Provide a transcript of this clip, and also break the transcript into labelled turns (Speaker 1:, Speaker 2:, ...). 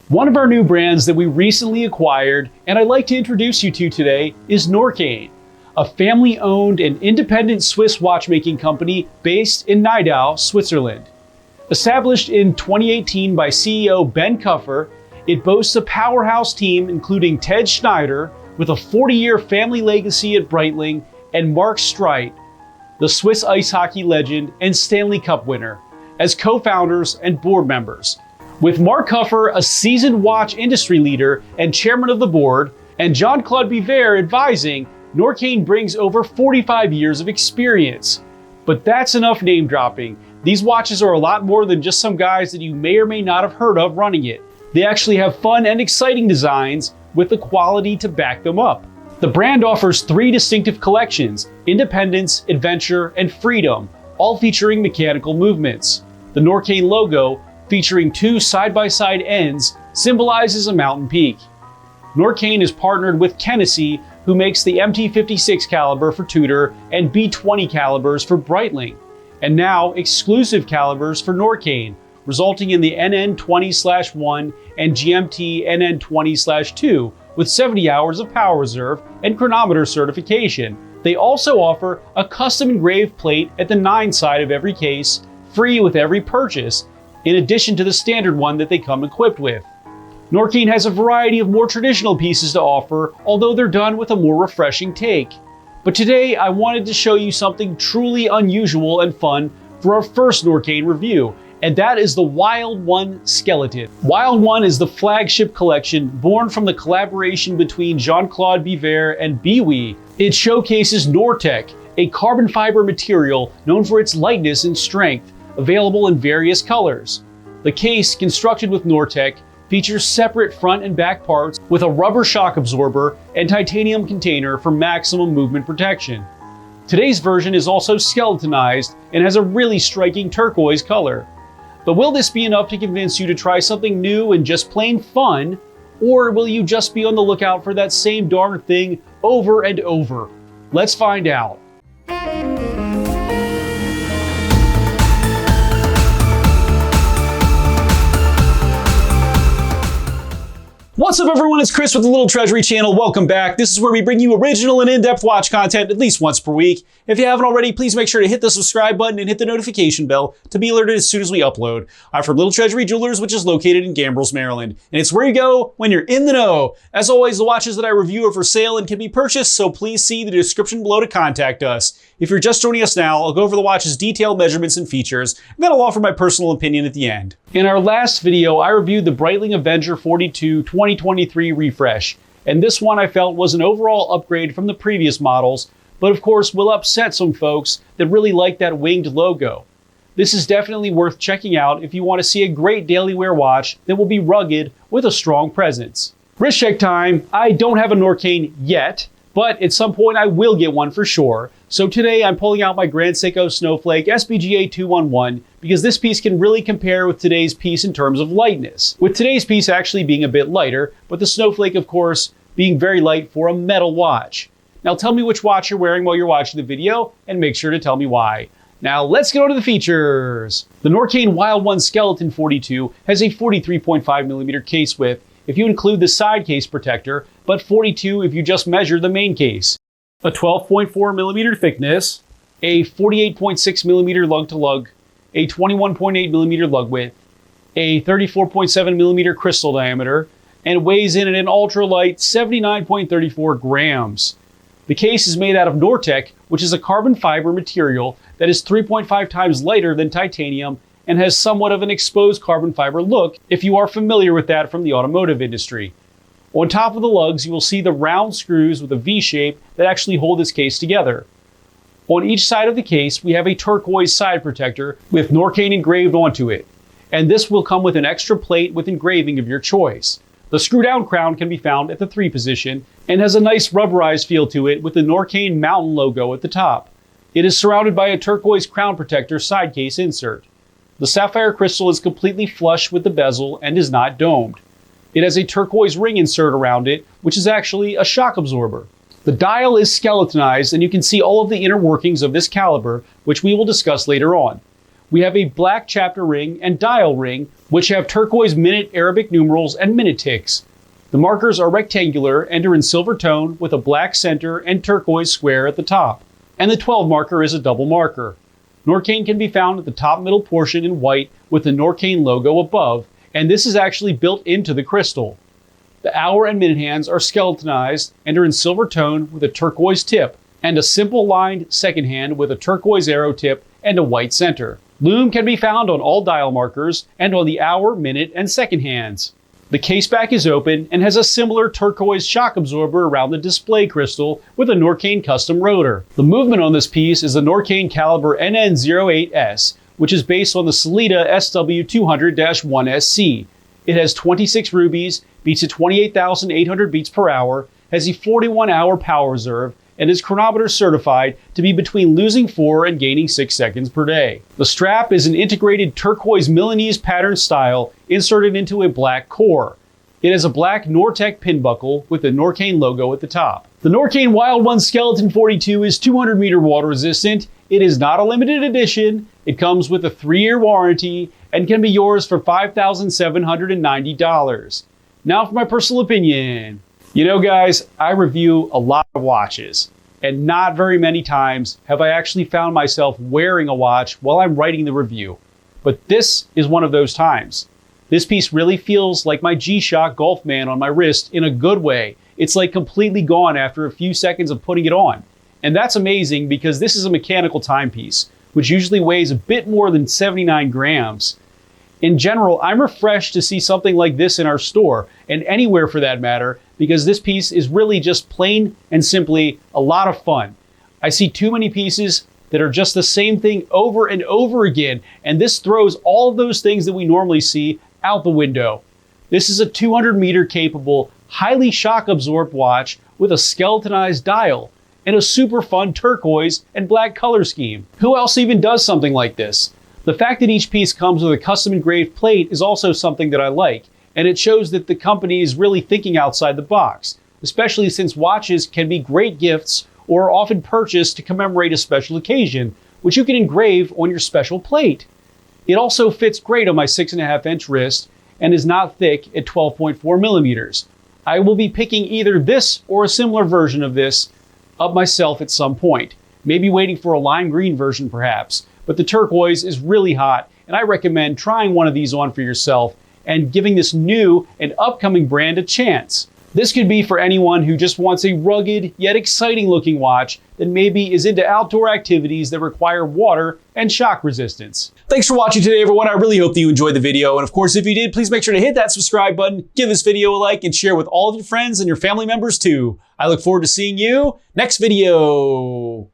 Speaker 1: One of our new brands that we recently acquired, and I'd like to introduce you to today, is Norqain, a family-owned and independent Swiss watchmaking company based in Nidau, Switzerland. Established in 2018 by CEO Ben Kuffer, it boasts a powerhouse team including Ted Schneider, with a 40-year family legacy at Breitling, and Mark Streit, the Swiss ice hockey legend and Stanley Cup winner, as co-founders and board members. With Mark Kuffer, a seasoned watch industry leader and chairman of the board, and Jean-Claude Biver advising, Norqain brings over 45 years of experience. But that's enough name dropping. These watches are a lot more than just some guys that you may or may not have heard of running it. They actually have fun and exciting designs with the quality to back them up. The brand offers 3 distinctive collections: Independence, Adventure, and Freedom, all featuring mechanical movements. The Norqain logo, featuring 2 side-by-side ends, symbolizes a mountain peak. Norqain is partnered with Kenesey, who makes the MT56 caliber for Tudor and B20 calibers for Breitling, and now exclusive calibers for Norqain, resulting in the NN20/1 and GMT NN20/2 with 70 hours of power reserve and chronometer certification. They also offer a custom engraved plate at the 9 side of every case, free with every purchase, in addition to the standard one that they come equipped with. Norqain has a variety of more traditional pieces to offer, although they're done with a more refreshing take. But today I wanted to show you something truly unusual and fun for our first Norqain review, and that is the Wild One Skeleton. Wild One is the flagship collection born from the collaboration between Jean-Claude Biver and Biwi. It showcases NORTEQ, a carbon fiber material known for its lightness and strength, available in various colors. The case, constructed with NORTEQ, features separate front and back parts with a rubber shock absorber and titanium container for maximum movement protection. Today's version is also skeletonized and has a really striking turquoise color. But will this be enough to convince you to try something new and just plain fun? Or will you just be on the lookout for that same darn thing over and over? Let's find out. What's up everyone, it's Chris with the Little Treasury channel. Welcome back. This is where we bring you original and in-depth watch content at least once per week. If you haven't already, please make sure to hit the subscribe button and hit the notification bell to be alerted as soon as we upload. I'm from Little Treasury Jewelers, which is located in Gambrills, Maryland. And it's where you go when you're in the know. As always, the watches that I review are for sale and can be purchased, so please see the description below to contact us. If you're just joining us now, I'll go over the watch's detailed measurements and features, and then I'll offer my personal opinion at the end. In our last video, I reviewed the Breitling Avenger 42 2023 refresh, and this one I felt was an overall upgrade from the previous models, but of course will upset some folks that really like that winged logo. This is definitely worth checking out if you want to see a great daily wear watch that will be rugged with a strong presence. Wrist check time. I don't have a Norqain yet, but at some point I will get one for sure. So today I'm pulling out my Grand Seiko Snowflake SBGA 211 because this piece can really compare with today's piece in terms of lightness. With today's piece actually being a bit lighter, but the Snowflake of course being very light for a metal watch. Now tell me which watch you're wearing while you're watching the video and make sure to tell me why. Now let's go to the features. The Norqain Wild One Skeleton 42 has a 43.5mm case width if you include the side case protector, but 42 if you just measure the main case. A 12.4mm thickness, a 48.6mm lug-to-lug, a 21.8mm lug width, a 34.7mm crystal diameter, and weighs in at an ultralight 79.34 grams. The case is made out of NORTEQ, which is a carbon fiber material that is 3.5 times lighter than titanium and has somewhat of an exposed carbon fiber look if you are familiar with that from the automotive industry. On top of the lugs, you will see the round screws with a V shape that actually hold this case together. On each side of the case, we have a turquoise side protector with Norqain engraved onto it. And this will come with an extra plate with engraving of your choice. The screw-down crown can be found at the 3 position and has a nice rubberized feel to it with the Norqain mountain logo at the top. It is surrounded by a turquoise crown protector side case insert. The sapphire crystal is completely flush with the bezel and is not domed. It has a turquoise ring insert around it, which is actually a shock absorber. The dial is skeletonized and you can see all of the inner workings of this caliber, which we will discuss later on. We have a black chapter ring and dial ring, which have turquoise minute Arabic numerals and minute ticks. The markers are rectangular and are in silver tone with a black center and turquoise square at the top. And the 12 marker is a double marker. Norqain can be found at the top middle portion in white with the Norqain logo above, and this is actually built into the crystal. The hour and minute hands are skeletonized and are in silver tone with a turquoise tip, and a simple lined second hand with a turquoise arrow tip and a white center. Lume can be found on all dial markers and on the hour, minute, and second hands. The case back is open and has a similar turquoise shock absorber around the display crystal with a Norqain custom rotor. The movement on this piece is the Norqain caliber NN08S, which is based on the Sellita SW200-1SC. It has 26 rubies, beats at 28,800 beats per hour, has a 41-hour power reserve, and is chronometer certified to be between losing 4 and gaining 6 seconds per day. The strap is an integrated turquoise Milanese pattern style inserted into a black core. It has a black NORTEQ pin buckle with the Norqain logo at the top. The Norqain Wild One Skeleton 42 is 200 meter water resistant. It is not a limited edition. It comes with a 3-year warranty and can be yours for $5,790. Now for my personal opinion. You know guys, I review a lot of watches, and not very many times have I actually found myself wearing a watch while I'm writing the review. But this is one of those times. This piece really feels like my G-Shock Golfman on my wrist in a good way. It's like completely gone after a few seconds of putting it on. And that's amazing because this is a mechanical timepiece, which usually weighs a bit more than 79 grams. In general, I'm refreshed to see something like this in our store, and anywhere for that matter, because this piece is really just plain and simply a lot of fun. I see too many pieces that are just the same thing over and over again, and this throws all of those things that we normally see out the window. This is a 200 meter capable, highly shock absorbed watch with a skeletonized dial and a super fun turquoise and black color scheme. Who else even does something like this? The fact that each piece comes with a custom engraved plate is also something that I like, and it shows that the company is really thinking outside the box, especially since watches can be great gifts or are often purchased to commemorate a special occasion, which you can engrave on your special plate. It also fits great on my 6.5-inch wrist and is not thick at 12.4 millimeters. I will be picking either this or a similar version of this up myself at some point, maybe waiting for a lime green version perhaps. But the turquoise is really hot, and I recommend trying one of these on for yourself and giving this new and upcoming brand a chance. This could be for anyone who just wants a rugged yet exciting looking watch that maybe is into outdoor activities that require water and shock resistance. Thanks for watching today, everyone. I really hope that you enjoyed the video. And of course, if you did, please make sure to hit that subscribe button, give this video a like, and share with all of your friends and your family members too. I look forward to seeing you next video.